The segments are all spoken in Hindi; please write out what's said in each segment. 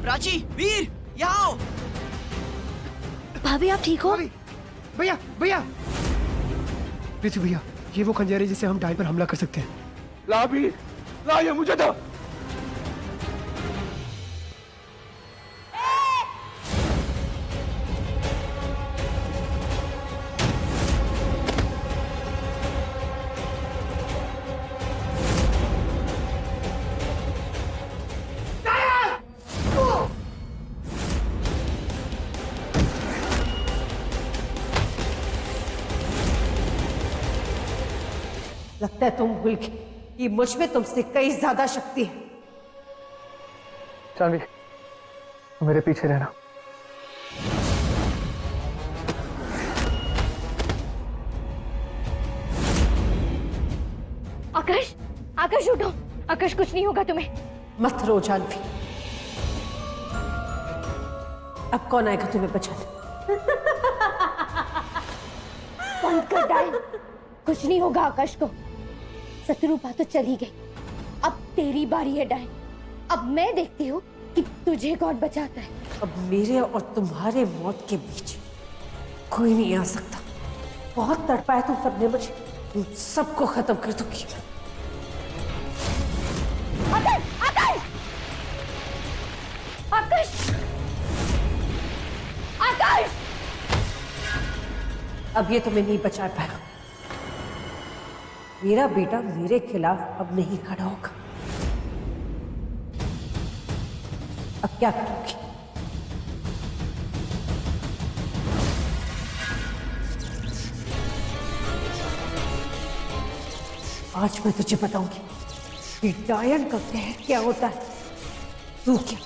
प्राची, वीर, यहाँ आओ। भाभी आप ठीक हो? भैया भैया, पृथ्वी भैया, ये वो खंजर है जिससे हम डायन पर हमला कर सकते हैं। ला वीर, ला, ये मुझे दो। लगता है तुम भूल गए कि मुझ में तुमसे कई ज्यादा शक्ति है। जानवी, मेरे पीछे रहना। आकाश, आकाश उठो। आकाश कुछ नहीं होगा तुम्हें। मत रो जानवी, अब कौन आएगा तुम्हें बचाने? बंद कर डायन, कुछ नहीं होगा आकाश को। शत्रुपा तो चली गई, अब तेरी बारी है डायन। अब मैं देखती हूँ कि तुझे कौन बचाता है। अब मेरे और तुम्हारे मौत के बीच कोई नहीं आ सकता। बहुत तड़पाया तुम सबने मुझे, तुम सबको खत्म कर दूंगी। आकाश, आकाश, आकाश, आकाश! अब ये तुम्हें नहीं बचा पाएगा। मेरा बेटा मेरे खिलाफ अब नहीं खड़ा होगा। अब क्या करोगी? आज मैं तुझे बताऊंगी कि डायन का कहर क्या होता है। तू क्या,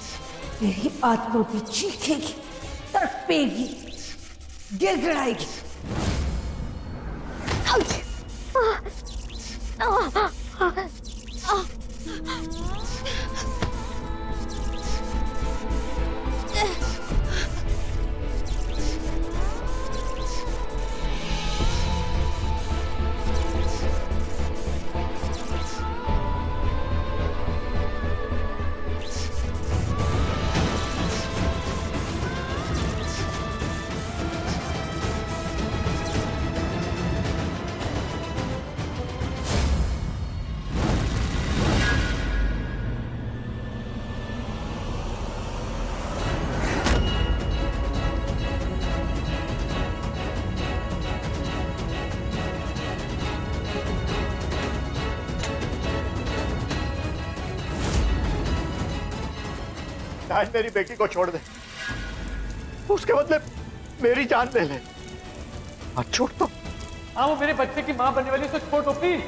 तेरी आत्मा भी चीखेगी, तड़पेगी, गिड़गिड़ाएगी। आज मेरी बेटी को छोड़ दे, उसके बदले मेरी जान ले ले। मत छोड़ तो। हाँ, वो मेरे बच्चे की मां बनने वाली, तो छोड़ दो प्लीज।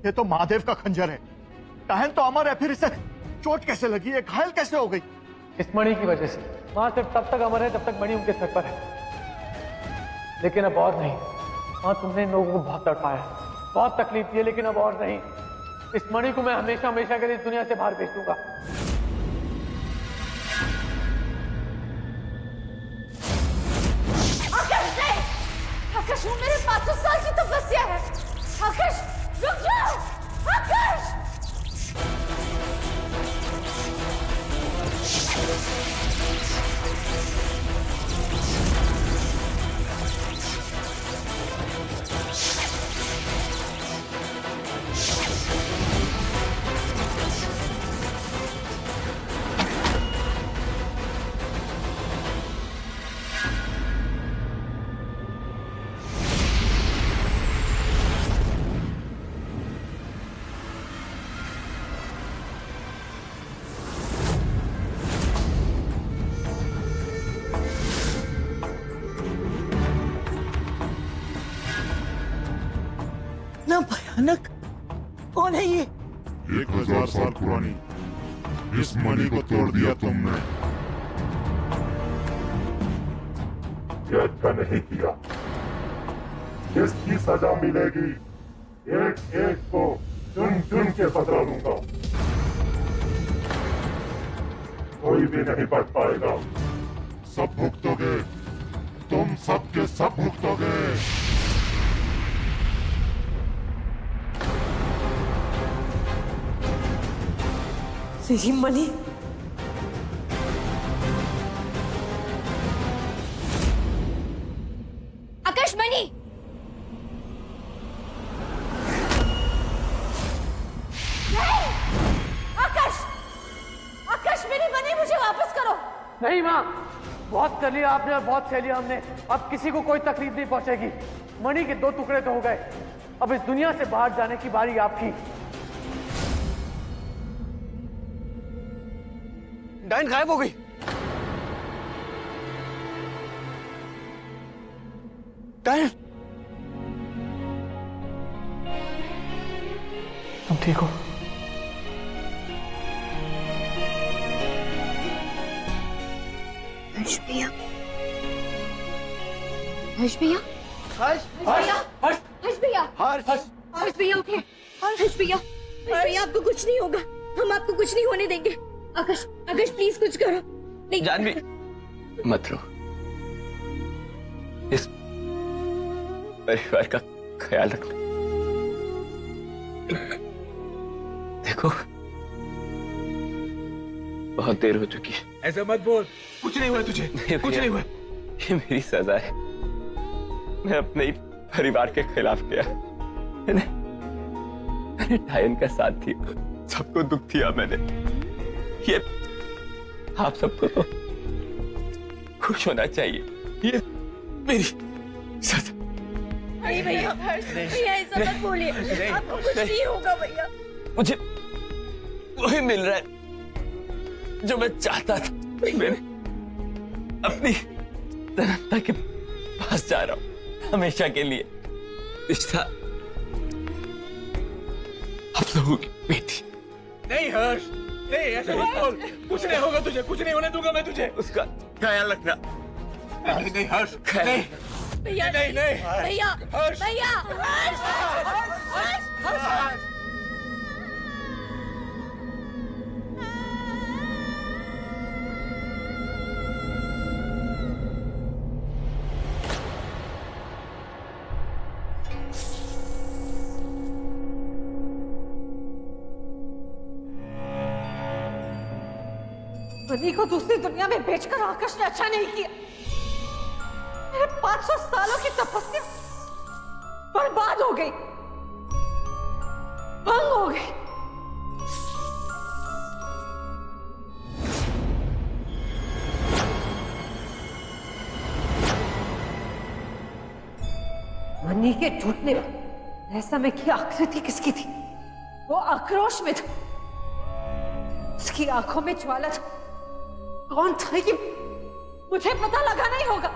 ये तो महादेव का खंजर है। डायन तो अमर है, फिर इसे चोट कैसे लगी है, घायल कैसे हो गई? इस मणि की वजह से। मां सिर्फ तब तक अमर है जब तक मणि उनके सर पर है, लेकिन अब और नहीं। मां, तुमने इन लोगों को बहुत तड़पाया, बहुत तकलीफ दी है, लेकिन अब और नहीं। इस मणि को मैं हमेशा हमेशा के लिए इस दुनिया से बाहर भेज दूंगा। आकाश नहीं! आकाश, वो मेरे 500 साल की तपस्या है। आकाश, रुक जाओ! आकाश! कनक कौन है ये? 1000 साल पुरानी इस मणि को तोड़ दिया तुमने। ये अच्छा नहीं किया, इसकी सजा मिलेगी। एक एक को चुन चुन के बदला लूंगा, कोई भी नहीं बच पाएगा। सब भुगतोगे, तुम सब के सब भुगतोगे। तेरी मणि आकाशमणि, आकाश, आकाश मेरी मणि मुझे वापस करो। नहीं माँ, बहुत कर लिया आपने और बहुत सह लिया हमने। अब किसी को कोई तकलीफ नहीं पहुंचेगी। मणि के 2 टुकड़े तो हो गए, अब इस दुनिया से बाहर जाने की बारी आपकी। डायन गायब हो गई। डायन, तुम ठीक हो? हर्ष भैया, हर्ष भैया, हर्ष हर्ष भैया, हर्ष भैया उठे। हर्ष भैया, हर्ष भैया आपको कुछ नहीं होगा, हम आपको कुछ नहीं होने देंगे। आकाश, आकाश प्लीज कुछ करो। नहीं जानवी, मत रो, इस परिवार का ख्याल रखना। देखो बहुत देर हो चुकी है। ऐसा मत बोल, कुछ नहीं हुआ तुझे, कुछ नहीं हुआ। ये मेरी सजा है, मैं अपने ही परिवार के खिलाफ गया। मैंने डायन का साथ दिया, सबको दुख दिया मैंने। ये आप सबको तो खुश होना चाहिए, ये मेरी सजा। नहीं भैया, भैया ऐसा मत बोलिए, आपको कुछ नहीं होगा भैया। मुझे वही मिल रहा है जो मैं चाहता था। मैंने अपनी तनमता के पास जा रहा हूं हमेशा के लिए। रिश्ता आप लोगों की बेटी। नहीं हर्ष, नहीं ऐसा मत बोल, कुछ नहीं होगा तुझे, कुछ नहीं होने दूंगा मैं तुझे। उसका ख्याल रखना। नहीं नहीं हर्ष, नहीं भैया, नहीं नहीं भैया, हर्ष, भैया, हर्ष। मणि को दूसरी दुनिया में बेचकर आकाश ने अच्छा नहीं किया। मेरे 500 सालों की तपस्या बर्बाद हो गई, भंग हो गई। मणि के टूटने में समय की आकृति किसकी थी? वो आक्रोश में था, उसकी आंखों में ज्वाला था। कौन था ये मुझे पता लगाना ही होगा।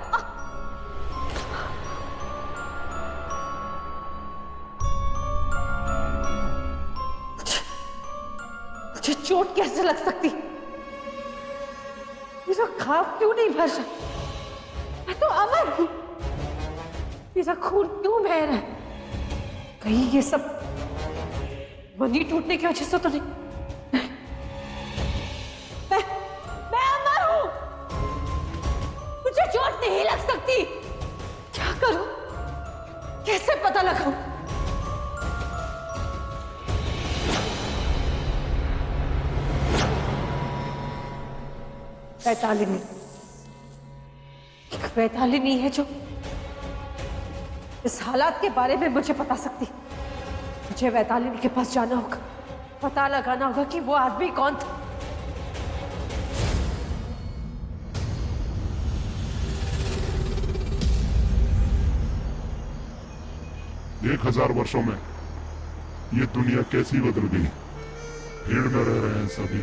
मुझे चोट कैसे लग सकती? मेरा घाव क्यों नहीं भर रहा? मैं तो अमर हूं, मेरा खून क्यों बह रहा है? कहीं ये सब मणि टूटने की वजह से तो नहीं? मैं अमर हूं, मुझे चोट नहीं लग सकती। क्या करूं, कैसे पता लगाऊं? वैतालिनी, एक वैतालिनी है जो इस हालात के बारे में मुझे बता सकती। मुझे वैतालिनी के पास जाना होगा, पता लगाना होगा कि वो आदमी कौन था। 1000 वर्षों में ये दुनिया कैसी बदल गई। भीड़ में रह रहे हैं सभी,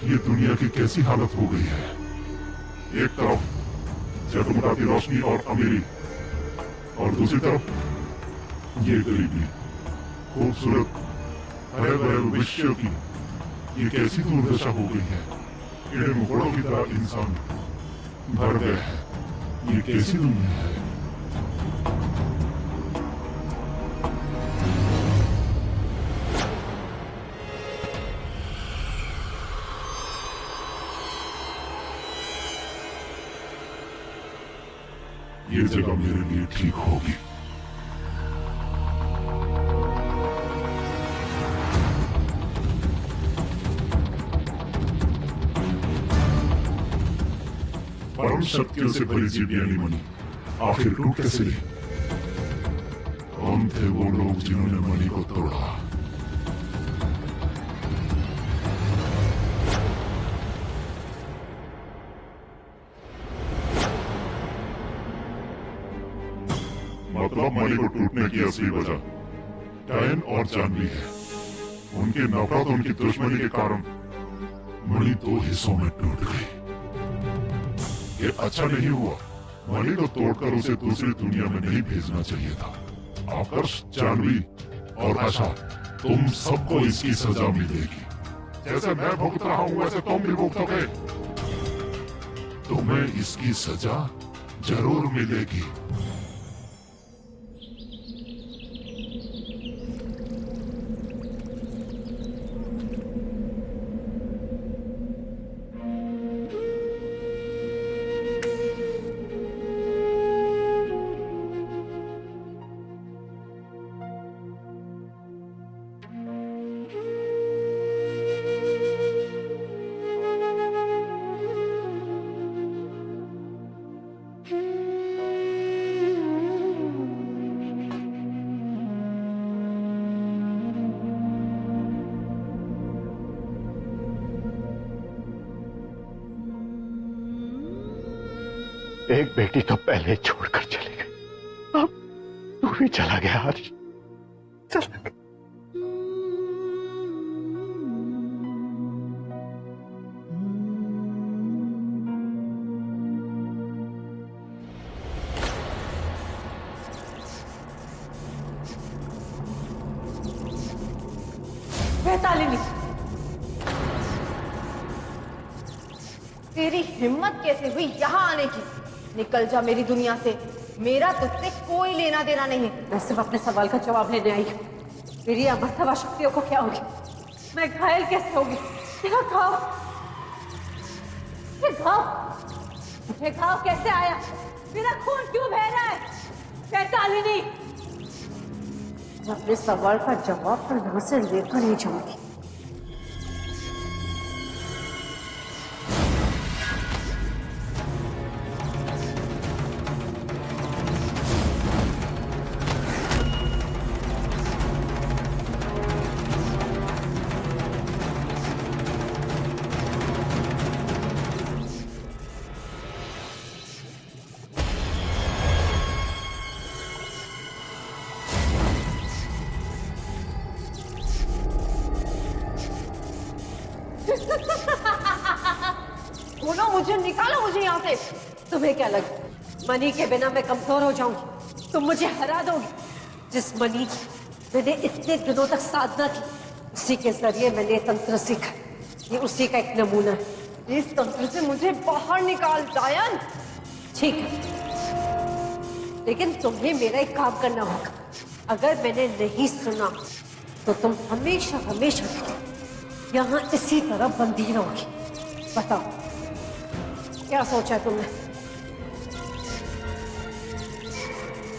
ये दुनिया की कैसी हालत हो गई है। एक तरफ जगमगाती रोशनी और अमीरी, और दूसरी तरफ ये गरीबी। खूबसूरत हरे भरे भविष्य की ये कैसी दुर्दशा हो गई है। कीड़े मकोड़ों की तरह इंसान भर गए हैं। ये कैसी दुनिया है। ये जगह मेरे लिए ठीक होगी। परम शक्तियों से भरी जीवनी मणि आखिर टूट कैसे गई? कौन थे वो लोग जिन्होंने मणि को तोड़ा? मतलब मणि को टूटने की असली वजह डायन और जानवी है। उनकी नफरत, उनकी दुश्मनी के कारण मणि 2 हिस्सों में टूट गई। ये अच्छा नहीं हुआ। मणि को तोड़कर उसे दूसरी दुनिया में नहीं भेजना चाहिए था। आकर्ष, जानवी और आशा, तुम सबको इसकी सजा मिलेगी। जैसे मैं भुगत रहा हूं वैसे तुम भी भुगतोगे। तुम्हें इसकी सजा जरूर मिलेगी। एक बेटी तो पहले छोड़कर चली गई, अब तू भी चला गया हर्ष। चला गया। वैतालिनी, तेरी हिम्मत कैसे हुई यहाँ आने की? निकल जा मेरी दुनिया से। मेरा तुझसे कोई लेना देना नहीं है। मैं सिर्फ अपने सवाल का जवाब लेने आई हूँ। मेरी अमरतवा शक्तियों को क्या होगी? मैं घायल कैसे होगी? मेरा घाव, ये घाव, मुझे घाव कैसे आया? मेरा खून क्यों बह रहा है? वैतालिनी, मैं अपने सवाल का जवाब तो यहाँ से लेकर ही जाऊंगी। बोलो मुझे, निकालो मुझे यहाँ से। तुम्हें क्या लगा मनी के बिना मैं कमजोर हो जाऊंगी? तुम मुझे हरा दोगी? जिस मनी की मैंने इतने दिनों तक साधना की, उसी के जरिए मैंने तंत्र सीखा। ये उसी का एक नमूना है। इस तंत्र से मुझे बाहर निकाल डायन। ठीक है, लेकिन तुम्हें मेरा एक काम करना होगा। अगर मैंने नहीं सुना तो तुम हमेशा हमेशा यहाँ इसी तरह बंदी रहोगी। बताओ क्या सोचा तुमने?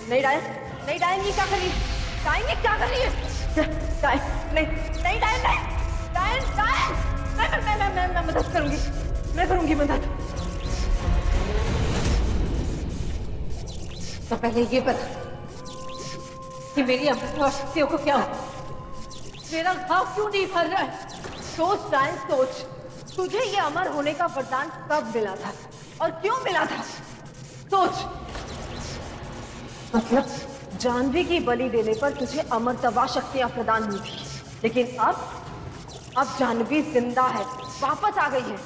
नहीं डायन, नहीं डायन, ये क्या कर रही है? डायन, ये क्या कर रही है? डायन, नहीं, नहीं डायन, नहीं, डायन, डायन, मैं मदद करूंगी, मैं करूंगी मदद। तो पहले ये बता कि मेरी अमृतवा शक्तियों को क्या हो? मेरा घाव क्यों नहीं भर रहा है? सोच डायन, सोच। तुझे ये अमर होने का वरदान कब मिला था और क्यों मिला था? सोच। मतलब जानवी की बलि देने पर तुझे अमरतवा शक्तियां प्रदान हुई थी, लेकिन अब जानवी जिंदा है, वापस आ गई है।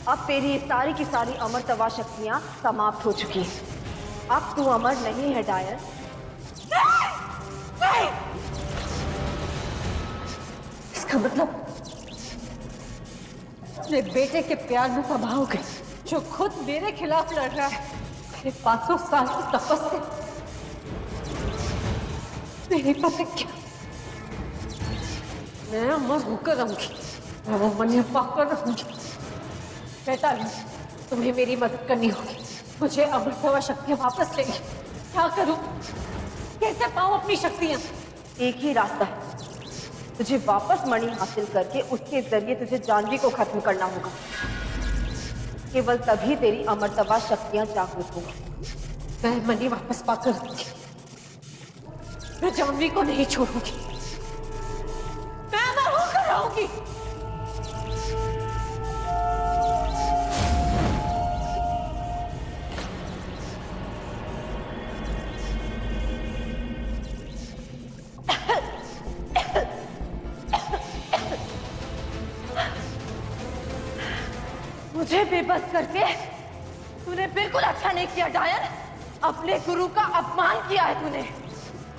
अब तेरी ये सारी की सारी अमरतवा शक्तियां समाप्त हो चुकी हैं। अब तू अमर नहीं है डायन। नहीं, नहीं। इसका मतलब अपने बेटे के प्यार में तबाह हो गई, जो खुद मेरे खिलाफ लड़ रहा है। मेरे 500 साल की तपस्या नहीं पता क्या, मैं अमर होकर रहूंगी, मैं वो मनी पाकर रहूंगी। बेटा तुम्हें मेरी मदद करनी होगी, मुझे अमृतवा शक्तियां वापस लेंगी। क्या करूं, कैसे पाऊं अपनी शक्तियां? एक ही रास्ता है, तुझे वापस मणि हासिल करके उसके जरिए तुझे जानवी को खत्म करना होगा। केवल तभी तेरी अमरतवा शक्तियां जागृत होंगी। मैं मणि वापस पाकर रहूंगी, मैं जानवी को नहीं छोड़ूंगी, मैं अमर होकर रहूंगी। मुझे बेबस करके तूने बिल्कुल अच्छा नहीं किया डायन। अपने गुरु का अपमान किया है तूने।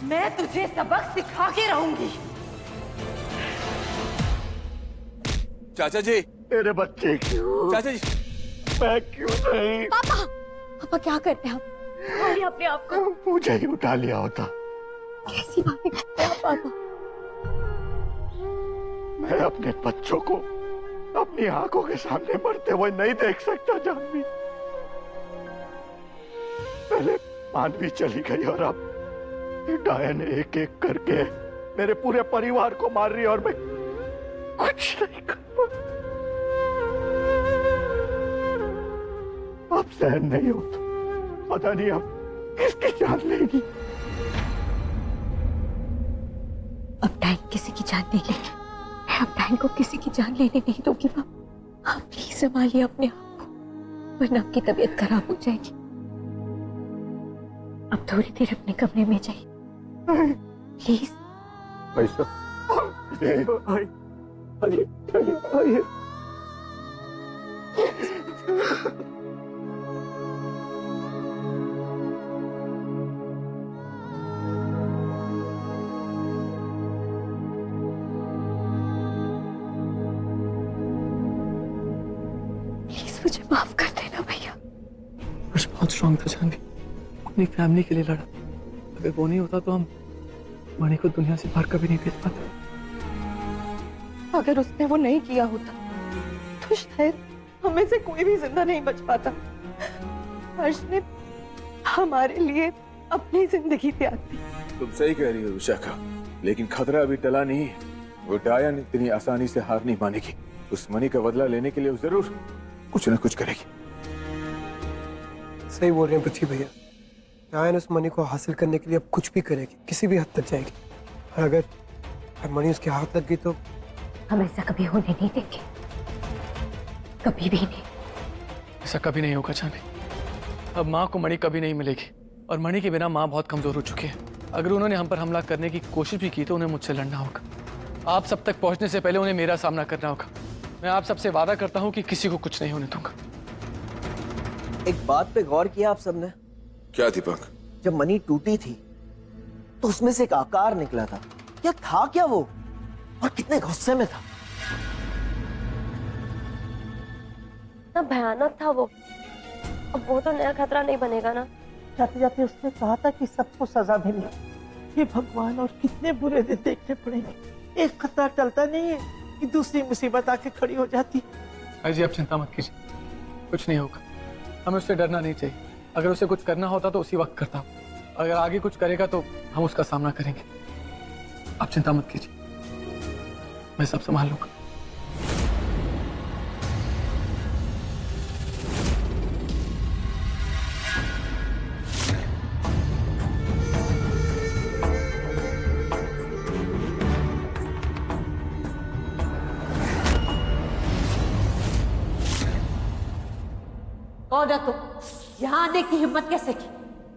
मैं तुझे सबक सिखा के रहूंगी। चाचा जी, मेरे बच्चे क्यों? चाचा जी, मैं क्यों नहीं? पापा, पापा क्या करते हैं आप? और अपने आप को मुझे ही उठा लिया होता। कैसी बातें करते हैं आप पापा? मैं अपने बच्चों को अपनी आंखों के सामने मरते हुए नहीं देख सकता जानवी। पहले मानवी चली गई और अब डायन एक एक करके मेरे पूरे परिवार को मार रही है और मैं कुछ नहीं कर पा। अब सहन नहीं होता, पता नहीं अब किसकी जान लेगी। अब टाइम किसी की जान नहीं लेगी, मैं अब टाइम को किसी की जान लेने नहीं दूंगी। पापा आप प्लीज संभालिए अपने आप को, वरना आपकी तबीयत खराब हो जाएगी। अब थोड़ी देर अपने कमरे में जाइए प्लीज। पैसा आइए। प्लीज मुझे माफ कर देना भैया। कुछ बहुत स्ट्रांग था जानवी, अपनी फैमिली के लिए लड़ा। अगर वो नहीं होता तो हम मणि को दुनिया से बाहर कभी नहीं भेज पाते। अगर उसने वो नहीं किया होता तो शायद हमें से कोई भी जिंदा नहीं बच पाता। हर्ष ने हमारे लिए अपनी जिंदगी त्याग दी। तुम सही कह रही हो विशाखा, लेकिन खतरा अभी टला नहीं है। वो डायन इतनी आसानी से हार नहीं मानेगी। उस मणि का बदला लेने के लिए वो जरूर कुछ न कुछ करेगी। सही बोल रहे हैं पृथ्वी भैया, डायन उस मणि को हासिल करने के लिए अब कुछ भी करेगी, किसी भी हद तक जाएगी। और अगर मणि उसके हाथ लग गई तो हम ऐसा कभी होने नहीं देंगे, कभी भी नहीं। ऐसा कभी नहीं होगा जानवी। अब माँ को मणि कभी नहीं मिलेगी और मणि के बिना माँ बहुत कमजोर हो चुकी है। अगर उन्होंने हम पर हमला करने की कोशिश भी की तो उन्हें मुझसे लड़ना होगा। आप सब तक पहुंचने से पहले उन्हें मेरा सामना करना होगा। मैं आप सबसे वादा करता हूं कि किसी को कुछ नहीं होने दूंगा। एक बात पे गौर किया आप सबने? क्या दीपक? जब मणि टूटी थी तो उसमें से एक आकार निकला था। क्या था क्या वो, और कितने गुस्से में था? इतना भयानक था वो। अब वो तो नया खतरा नहीं बनेगा ना। जाते जाते उसने कहा था कि सबको सजा मिले। ये भगवान, और कितने बुरे दिन देखने पड़ेंगे। एक खतरा टलता नहीं है कि दूसरी मुसीबत आके खड़ी हो जाती। भाई जी आप चिंता मत कीजिए, कुछ नहीं होगा। हमें उससे डरना नहीं चाहिए। अगर उसे कुछ करना होता तो उसी वक्त करता। अगर आगे कुछ करेगा तो हम उसका सामना करेंगे। आप चिंता मत कीजिए, मैं सब संभाल लूंगा। कौन है तुम? यहाँ आने की हिम्मत कैसे की?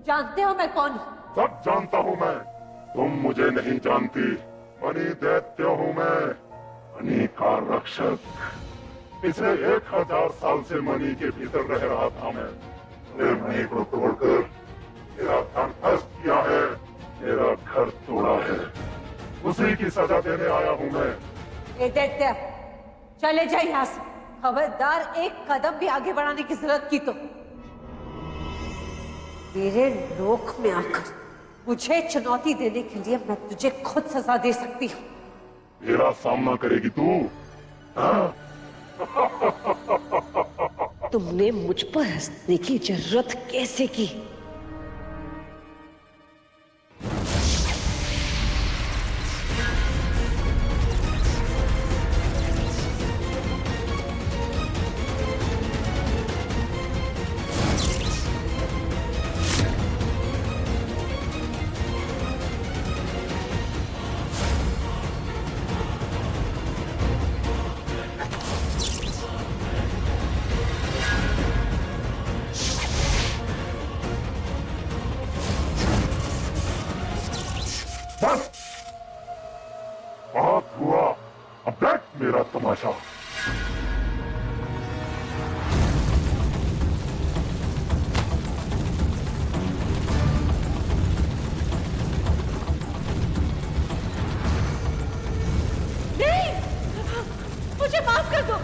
जानते हो मैं कौन हूँ? सब जानता हूँ मैं, तुम मुझे नहीं जानती। मणि दैत्य हूँ मैं, मणि का रक्षक। पिछले 1000 साल से मणि के भीतर रह रहा था मैं। मणि को तोड़कर मेरा धन ध्वस्त किया है, मेरा घर तोड़ा है। उसी की सजा देने आया हूँ मैं। ये दैत्य, चले जाए यहां से। खबरदार एक कदम भी आगे बढ़ाने की जरूरत की तो मेरे लोक में आकर मुझे चुनौती देने के लिए मैं तुझे खुद सजा दे सकती हूँ। मेरा सामना करेगी तू? हाँ? तुमने मुझ पर हंसने की जरूरत कैसे की? बस बहुत हुआ, अब देख मेरा तमाशा। नहीं, मुझे माफ कर दो,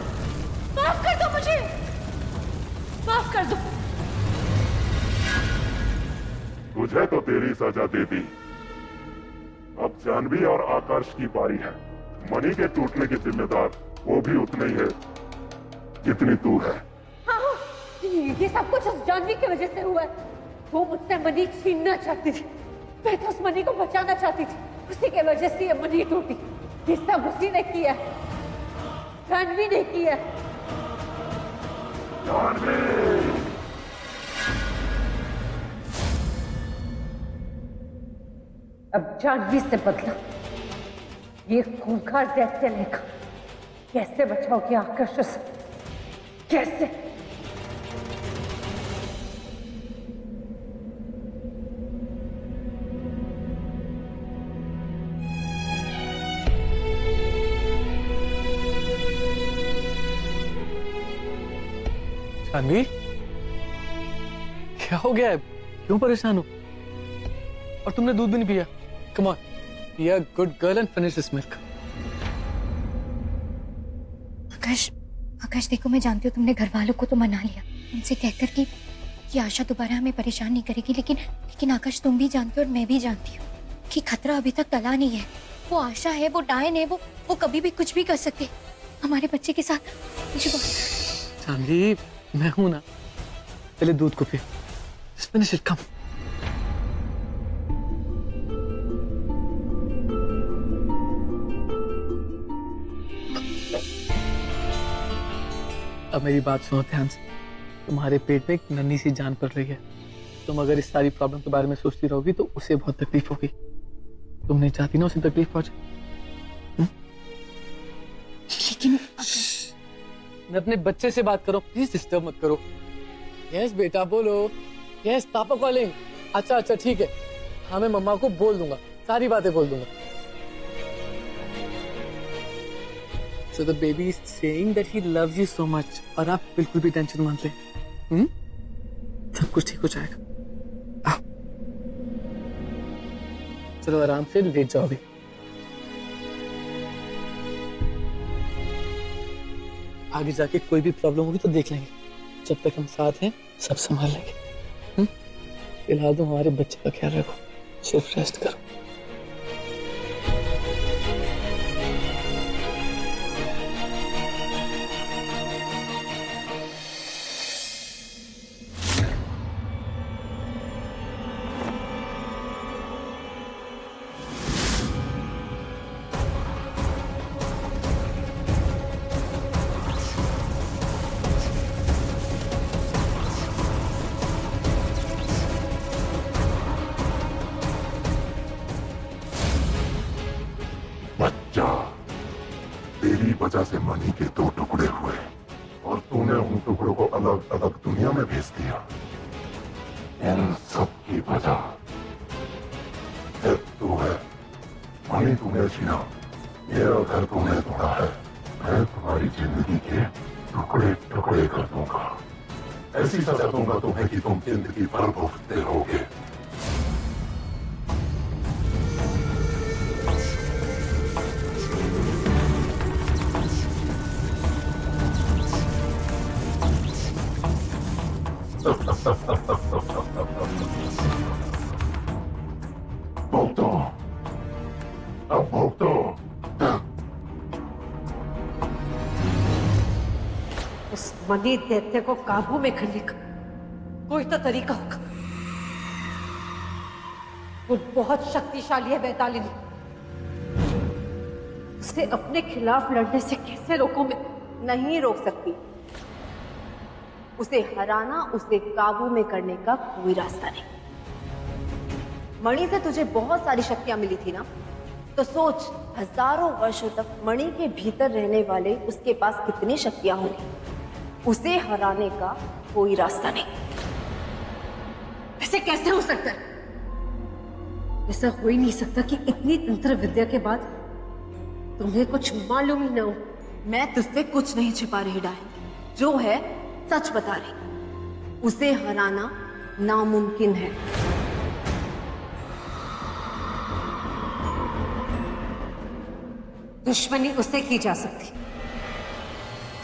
माफ कर दो मुझे, माफ कर दो। तुझे तो तेरी सजा दे दी, अब जानवी और आकाश की बारी है। मणि के टूटने की जिम्मेदार वो भी उतनी ही है जितनी तू है। हाँ, ये सब कुछ उस जानवी की वजह से हुआ है। वो मुझसे मणि छीनना चाहती थी, मैं तो उस मणि को बचाना चाहती थी। उसी के वजह से ये मणि टूटी। ये सब उसी ने किया, जानवी ने किया। अब जानवी से बदला ये खूंखार दैत्य लेकर कैसे बचाओगे आकर्ष से? कैसे? जानवी, क्या हो गया है? क्यों परेशान हो? और तुमने दूध भी नहीं पिया? Come on, be a good girl and finish this milk. आकाश देखो, मैं जानती हूँ तुमने घर वालों को तो मना लिया उनसे कहकर कि आशा दोबारा हमें परेशान नहीं करेगी, लेकिन आकाश तुम भी जानते हो और मैं भी जानती हूँ कि खतरा अभी तक टला नहीं है। वो आशा है, वो डायन है, वो कभी भी कुछ भी कर सकते हमारे बच्चे के साथ। जानवी, मैं हूं ना, पहले दूध को पियो। Just finish it, come. अब मेरी बात सुनो ध्यान से। तुम्हारे पेट में एक नन्ही सी जान पड़ रही है। तुम अगर इस सारी प्रॉब्लम के बारे में सोचती रहोगी तो उसे बहुत तकलीफ होगी। तुम नहीं चाहती ना उसे तकलीफ पहुंचे। लेकिन मैं अपने बच्चे से बात करो, प्लीज डिस्टर्ब मत करो। यस बेटा बोलो। Yes papa calling. अच्छा ठीक है, हाँ मैं मम्मा को बोल दूंगा, सारी बातें बोल दूंगा। So the baby is saying that he loves you so much और आप बिल्कुल भी टेंशन मत ले। सब कुछ ठीक हो जाएगा। आओ चलो आराम से लेट जाओ अभी। आगे जाके कोई भी प्रॉब्लम होगी तो देख लेंगे। जब तक हम साथ हैं सब संभाल लेंगे। फिलहाल तो हमारे बच्चे का ख्याल रखो, सिर्फ रेस्ट करो। तेरी वजह से मणि के 2 टुकड़े हुए और तूने उन टुकड़ों को अलग अलग दुनिया में भेज दिया। इन सब की वजह सिर्फ तू है। मणि तूने छीना, मेरा घर तूने तोड़ा है। मैं तुम्हारी जिंदगी के टुकड़े टुकड़े कर दूंगा। ऐसी सजा दूंगा तुम्हें कि तुम जिंदगी भर भुगतते रहोगे। भुगतो, अब भुगतो। उस मनी दैत्य को काबू में करने का कोई तो तरीका होगा। वो बहुत शक्तिशाली है वैतालिनी। उसे अपने खिलाफ लड़ने से कैसे रोकूं मैं? नहीं रोक सकती। उसे हराना, उसे काबू में करने का कोई रास्ता नहीं। मणि से तुझे बहुत सारी शक्तियां मिली थी ना, तो सोच हजारों वर्षों तक मणि के भीतर रहने वाले उसके पास कितनी शक्तियां होंगी। उसे हराने का कोई रास्ता नहीं। ऐसे कैसे हो सकता है? ऐसा हो ही नहीं सकता कि इतनी तंत्र विद्या के बाद तुम्हें कुछ मालूम ही ना हो। मैं तुझसे कुछ नहीं छिपा रही डायन, जो है सच बता रही। उसे हराना नामुमकिन है। दुश्मनी उसे की जा सकती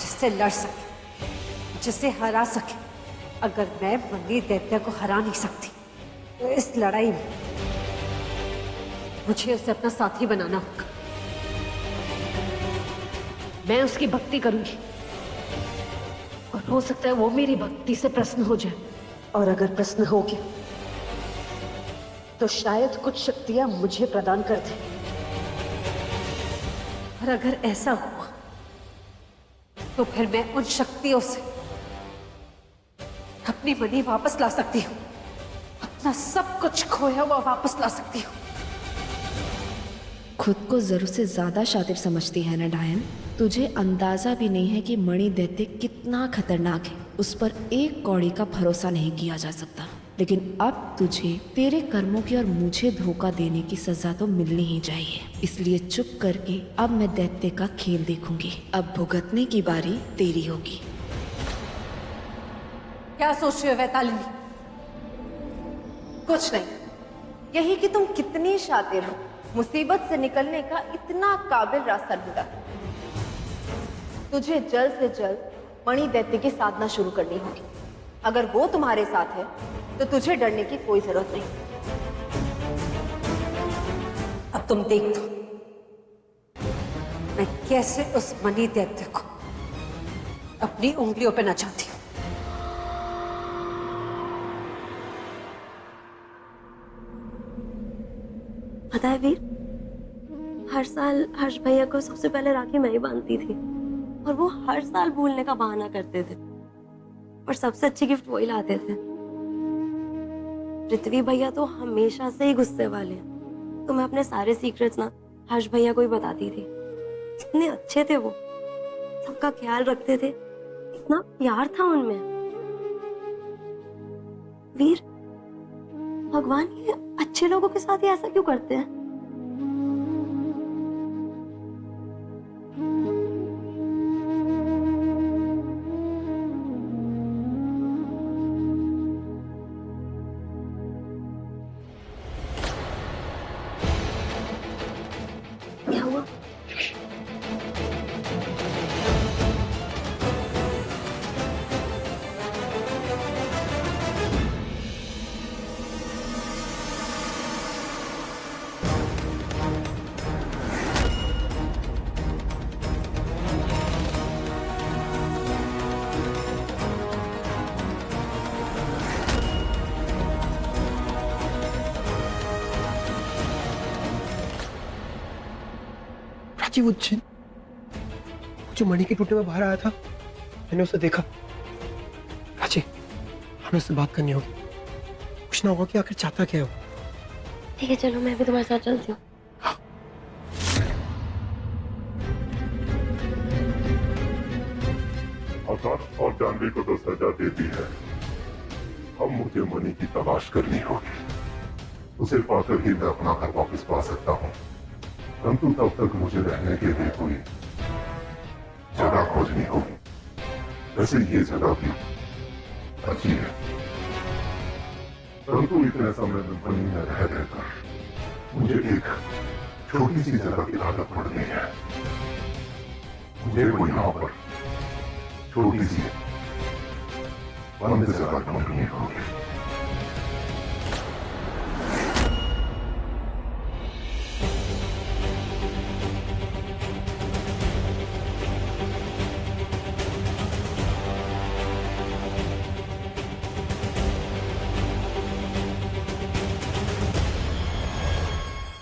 जिससे लड़ सके, जिसे हरा सके। अगर मैं मनी दैत्य को हरा नहीं सकती तो इस लड़ाई में मुझे उसे अपना साथी बनाना होगा। मैं उसकी भक्ति करूंगी और हो सकता है वो मेरी भक्ति से प्रसन्न हो जाए, और अगर प्रसन्न हो गया तो शायद कुछ शक्तियां मुझे प्रदान कर दे। और अगर ऐसा हुआ तो फिर मैं उन शक्तियों से अपनी मनी वापस ला सकती हूँ, अपना सब कुछ खोया हुआ वापस ला सकती हूँ। खुद को जरूर से ज्यादा शातिर समझती है ना डायन? तुझे अंदाजा भी नहीं है कि मणि दैत्य कितना खतरनाक है। उस पर एक कौड़ी का भरोसा नहीं किया जा सकता। लेकिन अब तुझे तेरे कर्मों की और मुझे धोखा देने की सजा तो मिलनी ही चाहिए। इसलिए चुप करके अब मैं दैत्य का खेल देखूंगी। अब भुगतने की बारी तेरी होगी। क्या सोच रही हो वैतालिनी? कुछ नहीं, यही कि तुम कितनी शातिर हो। मुसीबत से निकलने का इतना काबिल रास्ता ढूंढा। तुझे जल्द से जल्द मणि दैत्य की साधना शुरू करनी होगी। अगर वो तुम्हारे साथ है तो तुझे डरने की कोई जरूरत नहीं। अब तुम देख दो मैं कैसे उस मणि दैत्य को अपनी उंगलियों पे नचाती हूँ। पता है वीर, हर साल हर्ष भैया को सबसे पहले राखी मैं ही बांधती थी, और वो हर साल भूलने का बहाना करते थे, और सबसे अच्छी गिफ्ट वही लाते थे। पृथ्वी भैया तो हमेशा से ही गुस्से वाले हैं, तो मैं अपने सारे सीक्रेट्स ना हर्ष भैया को ही बताती थी। इतने अच्छे थे वो, सबका ख्याल रखते थे, इतना प्यार था उनमें। वीर, भगवान ये अच्छे लोगों के साथ ही ऐसा क्यों करते हैं? क्या हुआ? प्राची, वो जिन जो मणि के टूटने में बाहर आया था, मैंने उसे देखा। प्राची, हमें उससे बात करनी होगी। पूछना होगा कि आखिर चाहता क्या है वो। ठीक है, चलो मैं भी तुम्हारे साथ चलती हूँ। आकाश और जानवी को तो सजा दे दी है। अब मुझे मणि की तलाश करनी होगी। उसे पाकर ही मैं अपना घर वापस पा सकता हूँ, परंतु तब तक मुझे रहने के लिए कोई जगह खोजनी होगी। वैसे ये जगह भी अच्छी है, परंतु इतने समय में मणि में रह रहकर मुझे एक छोटी सी जगह की आदत पड़नी है। मुझे वो यहाँ पर छोटी सी बंद जगह ढूंढनी होगी।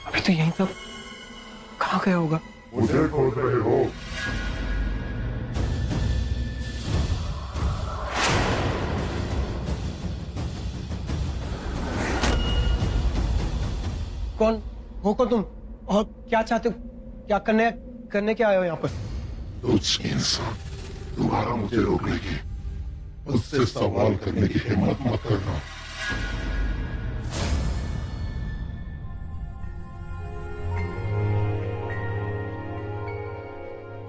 अभी तो यहीं तक कहाँ गया होगा? मुझे खोज रहे हो? कौन हो तुम और क्या चाहते हो? क्या करने क्या आए हो यहाँ पर? कुछ इंसान दोबारा मुझे रोकने की, मुझसे सवाल करने की हिम्मत मत करना।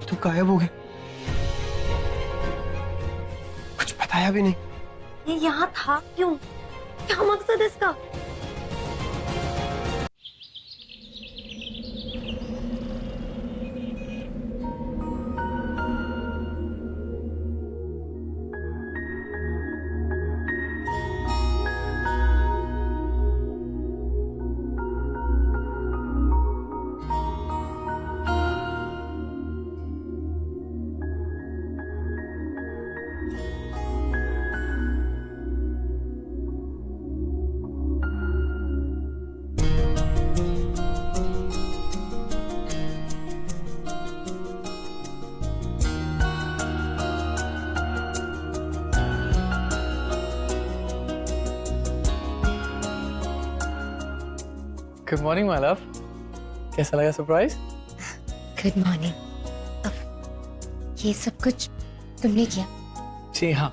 तुम गायब हो गए, कुछ बताया भी नहीं। ये यहाँ था क्यों? क्या मकसद है इसका? गुड मॉर्निंग माय लव, कैसा लगा सरप्राइज? Good morning. अब ये सब कुछ तुमने किया? जी हाँ,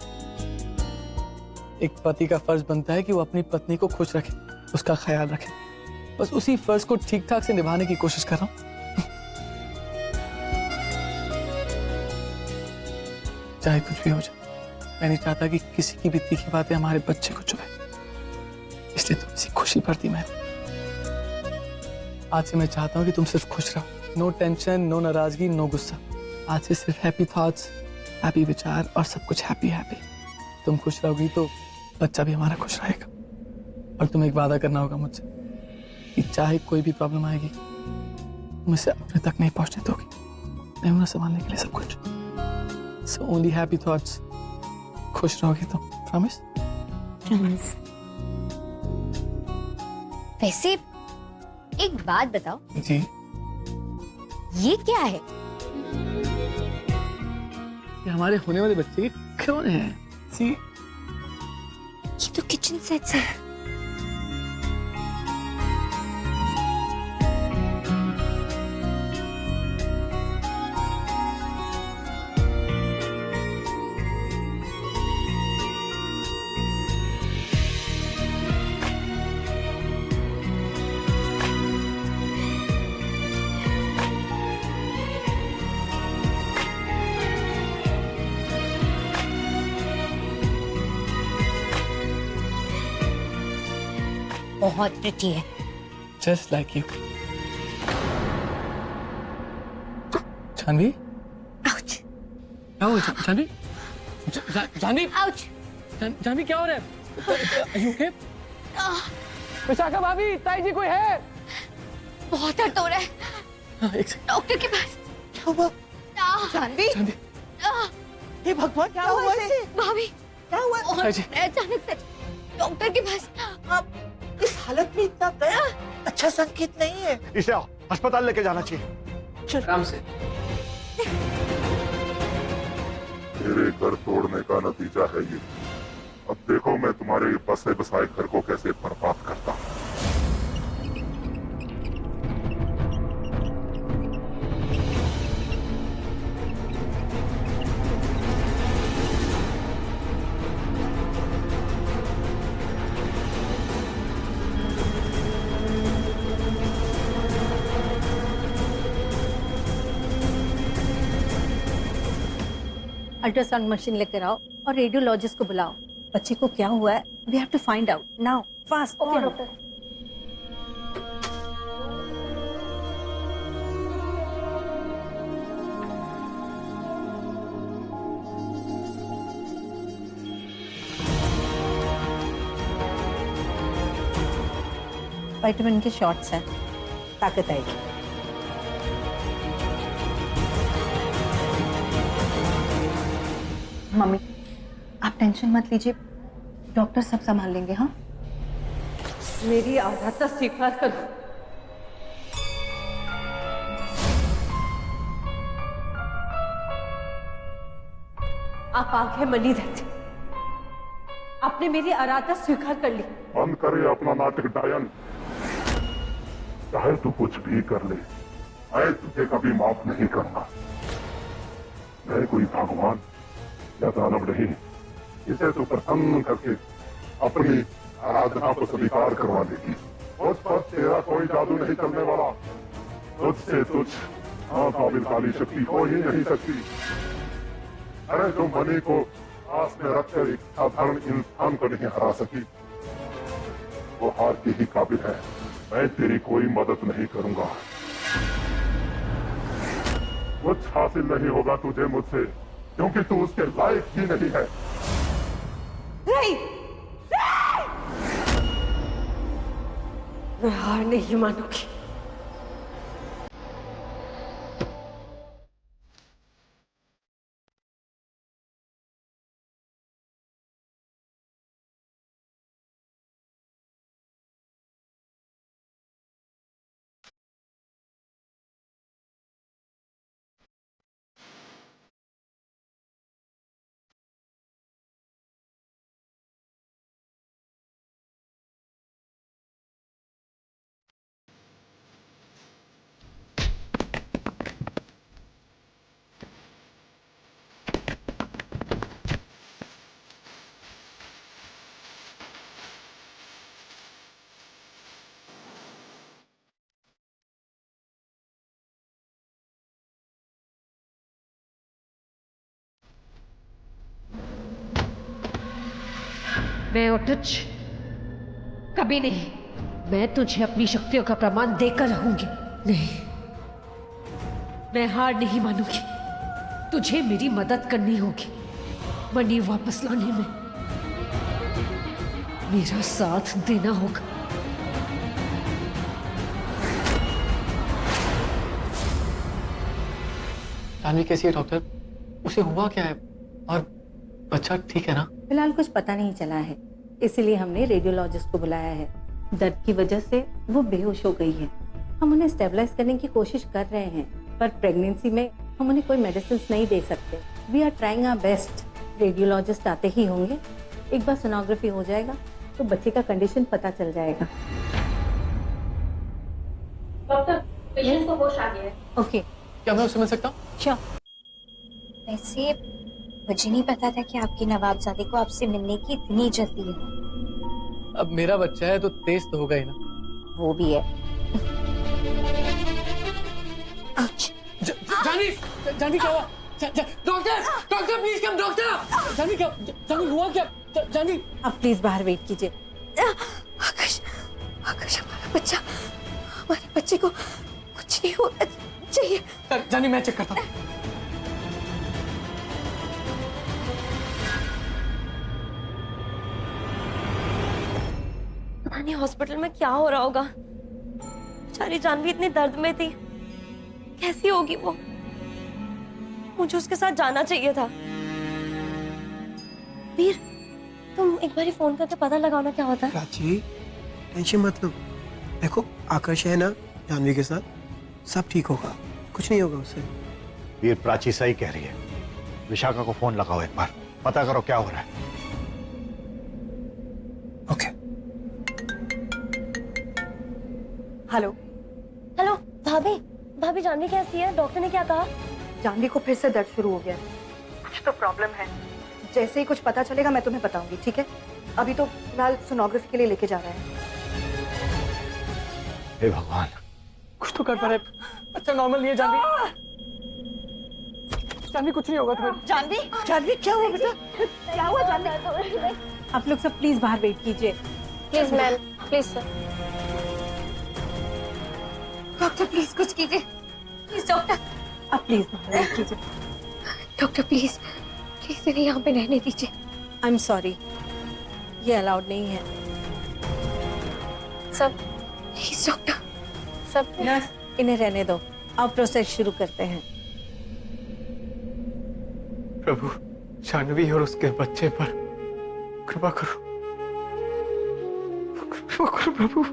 एक पति का फर्ज बनता है कि वो अपनी पत्नी को खुश रखे, उसका ख्याल रखे। बस उसी फर्ज को ठीक ठाक से निभाने की कोशिश कर रहा हूँ। चाहे कुछ भी हो जाए, मैं नहीं चाहता कि किसी की भी तीखी बातें हमारे बच्चे को चुभे, इसलिए तुम इसी खुशी पर दी मैंने। आज से मैं चाहता हूँ कि तुम सिर्फ खुश रहो, नो टेंशन, नो नाराजगी, नो गुस्सा। आज से सिर्फ हैप्पी थॉट्स, हैप्पी विचार और सब कुछ हैप्पी हैप्पी। तुम खुश रहोगी तो बच्चा भी हमारा खुश रहेगा। और तुम्हें एक वादा करना होगा मुझसे कि चाहे कोई भी प्रॉब्लम आएगी, तुम इसे अपने तक नहीं पहुंचने दोगी। मैं हूं ना संभालने के लिए सब कुछ। So only happy thoughts. खुश रहोगी तुम, प्रॉमिस? प्रॉमिस। वैसे एक बात बताओ जी। ये क्या है? ये हमारे होने वाले बच्चे के खिलौने हैं। सी, ये तो किचन सेट्स है। बहुत प्रिटी है। Just like you. Janvi, ouch. क्या हुआ जानवी? जानवी, आउच। जानवी क्या हो रहा है? Are you okay? विशाखा भाभी, ताई जी कोई है? बहुत दर्द हो रहा है। हाँ, एक सेकंड। डॉक्टर के पास। क्या हुआ? जानवी, जानवी, हे भगवान, क्या हुआ इसे? भाभी, क्या हुआ? और ताई जी। अचानक से डॉक्टर के पास। आप इस हालत में इतना गया, अच्छा संकेत नहीं है। इसे अस्पताल लेके जाना चाहिए। आराम से। मेरे घर तोड़ने का नतीजा है ये। अब देखो मैं तुम्हारे बसे बसाए घर को कैसे बर्बाद करता हूँ। अल्ट्रासाउंड मशीन लेकर आओ और रेडियोलॉजिस्ट को बुलाओ। बच्चे को क्या हुआ है? We have to find out now, fast. Okay doctor. Vitamin के शॉट्स हैं, ताकत आएगी। मम्मी आप टेंशन मत लीजिए, डॉक्टर सब संभाल लेंगे। हाँ मेरी आराधना स्वीकार करो। आप आगे मनी देते, आपने मेरी आराधना स्वीकार कर ली। बंद करे अपना नाटक डायन। चाहे तू कुछ भी कर ले, मैं तुझे कभी माफ नहीं करूंगा। मैं कोई भगवान या दानव नहीं, इसे तो प्रसन्न करके अपनी आराधना को स्वीकार करवा देगी। मुझ पर तेरा कोई जादू नहीं चलने वाला। तुझसे तुझ काबिल काली शक्ति हो ही नहीं सकती। अरे जो मनी को पास में रखकर एक साधारण इंसान को नहीं हरा सकी, वो हार के ही काबिल है। मैं तेरी कोई मदद नहीं करूंगा। कुछ हासिल नहीं होगा तुझे मुझसे, क्योंकि तू उसके लायक ही नहीं है। नहीं, मैं हार नहीं मानूंगी। मैं अटच कभी नहीं, मैं तुझे अपनी शक्तियों का प्रमाण देकर रहूंगी। नहीं, मैं हार नहीं मानूंगी। तुझे मेरी मदद करनी होगी। मनी वापस लाने में मेरा साथ देना होगा। जानवी कैसी है डॉक्टर? उसे हुआ क्या है और बच्चा ठीक है ना? फिलहाल कुछ पता नहीं चला है, इसीलिए हमने रेडियोलॉजिस्ट को बुलाया है। दर्द की वजह से वो बेहोश हो गई है। हम उन्हें स्टेबलाइज करने की कोशिश कर रहे हैं, पर प्रेगनेंसी में हम उन्हें कोई मेडिसिन नहीं दे सकते। We are trying our best. Radiologist आते ही होंगे, एक बार सोनोग्राफी हो जाएगा तो बच्चे का कंडीशन पता चल जाएगा। डॉक्टर, पेशेंट को होश आ गया है। ओके, क्या मैं उसे मिल सकता हूँ? श्योर। वैसे मुझे नहीं पता था कि आपकी नवाबजादे को आपसे मिलने की इतनी जल्दी है। अब मेरा बच्चा है तो तेज तो होगा ही ना। वो भी है। जानवी, जानवी क्या हुआ? Doctor, doctor please come. Doctor, Janvi क्या, जानवी हुआ क्या? जानवी आप प्लीज बाहर वेट कीजिए। आकाश, आकाश हमारे बच्चे को कुछ नहीं होना चाहिए। जानवी मैं चेक करता हूँ। पता नहीं हॉस्पिटल में क्या हो रहा होगा। बेचारी जानवी इतने दर्द में थी, कैसी होगी वो? मुझे उसके साथ जाना चाहिए था। वीर, तुम एक बार फोन करके पता लगाओ ना क्या होता है। प्राची, टेंशन मत लो। देखो आकाश है ना जानवी के साथ, सब ठीक होगा, कुछ नहीं होगा उससे। वीर, प्राची सही कह रही है। विशाखा को फोन लगाओ, एक बार पता करो क्या हो रहा है। ओके। हेलो हेलो भाभी, भाभी जानवी कैसी है? डॉक्टर ने क्या कहा? जानवी को फिर से दर्द शुरू हो गया है। कुछ तो प्रॉब्लम है। जैसे ही कुछ पता चलेगा मैं तुम्हें बताऊंगी, ठीक है? अभी तो फिलहाल सोनोग्राफी के लिए लेके जा रहा है। हे भगवान, कुछ तो कर पा रहे। अच्छा नॉर्मल नहीं है जानवी। जानवी कुछ नहीं होगा तुम्हें। जानवी, जानवी क्या हुआ बेटा? क्या हुआ जानवी? आप लोग सब प्लीज बाहर वेट कीजिए। Please ma'am, please sir. Doctor please कुछ कीजिए, प्लीज डॉक्टर। आप प्लीज बाहर वेट कीजिए। डॉक्टर प्लीज प्लीज इन्हें यहाँ पे रहने दीजिए। आई एम सॉरी, ये अलाउड नहीं है। सब प्लीज डॉक्टर। सब नर्स, इन्हें रहने दो, अब प्रोसेस शुरू करते हैं। प्रभु, शानवी और उसके बच्चे पर कृपा करो, कृपा करो प्रभु।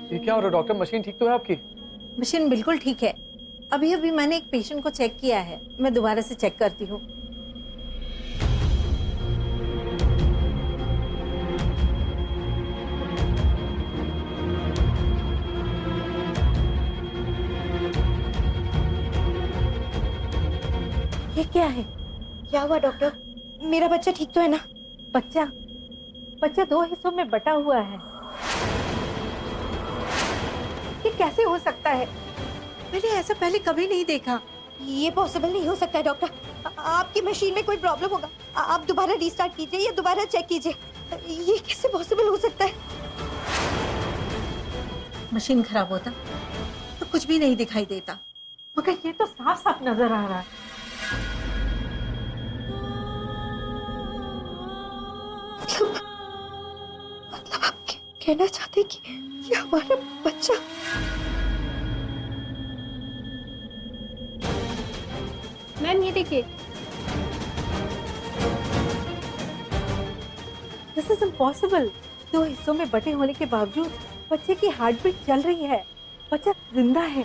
ये क्या हो रहा है डॉक्टर? मशीन ठीक तो है आपकी? मशीन बिल्कुल ठीक है। अभी अभी मैंने एक पेशेंट को चेक किया है, मैं दोबारा से चेक करती हूँ। ये क्या है? क्या हुआ डॉक्टर? मेरा बच्चा ठीक तो है ना? बच्चा बच्चा 2 हिस्सों में बटा हुआ है। ये कैसे हो सकता है? मैंने ऐसा पहले कभी नहीं देखा। ये पॉसिबल नहीं हो सकता है डॉक्टर। आपकी मशीन में कोई प्रॉब्लम होगा। आप दोबारा रीस्टार्ट कीजिए या दोबारा चेक कीजिए। ये कैसे पॉसिबल हो सकता है? मशीन खराब होता तो कुछ भी नहीं दिखाई देता, मगर ये तो साफ साफ नजर आ रहा है। मतलब आप कहना चाहते कि ये हमारा बच्चा? मैम ये देखिए। This is impossible. 2 हिस्सों में बटे होने के बावजूद बच्चे की हार्ट बीट चल रही है। बच्चा जिंदा है।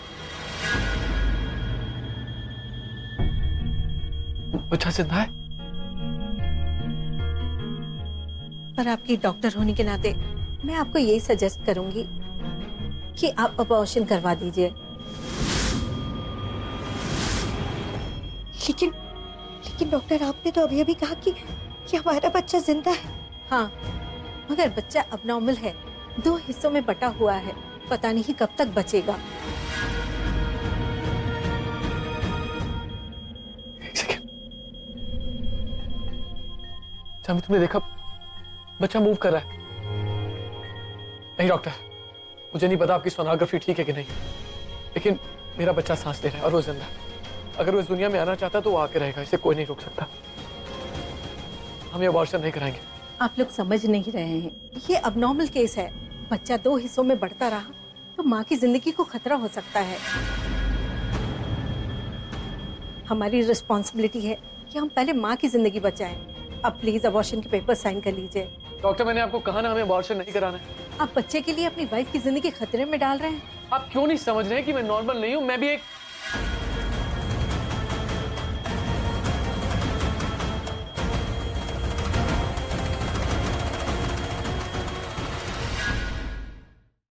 बच्चा जिंदा है? पर आपकी डॉक्टर होने के नाते मैं आपको यही सजेस्ट करूंगी कि आप अबॉर्शन करवा दीजिए। लेकिन डॉक्टर, आपने तो अभी अभी कहा कि हमारा बच्चा जिंदा है। हाँ, मगर बच्चा अबनॉर्मल है, 2 हिस्सों में बटा हुआ है। पता नहीं कब तक बचेगा। एक सेकेंड, चामी तुमने देखा बच्चा मूव कर रहा है? नहीं डॉक्टर, मुझे नहीं पता आपकी सोनोग्राफी ठीक है कि नहीं, लेकिन मेरा बच्चा सांस ले रहा है और वो जिंदा है। अगर वो इस दुनिया में आना चाहता तो वो आके रहेगा, इसे कोई नहीं रोक सकता। हम ये अबॉर्शन नहीं कराएंगे। आप लोग समझ नहीं रहे हैं, ये अबनॉर्मल केस है। बच्चा 2 हिस्सों में बढ़ता रहा तो माँ की जिंदगी को खतरा हो सकता है। हमारी रिस्पॉन्सिबिलिटी है कि हम पहले माँ की जिंदगी बचाएं। अब प्लीज अबॉर्शन के पेपर साइन कर लीजिए। डॉक्टर, मैंने आपको कहा ना हमें अबॉर्शन नहीं कराना है। आप बच्चे के लिए अपनी वाइफ की जिंदगी खतरे में डाल रहे हैं। आप क्यों नहीं समझ रहे हैं कि मैं नॉर्मल नहीं हूँ? मैं भी एक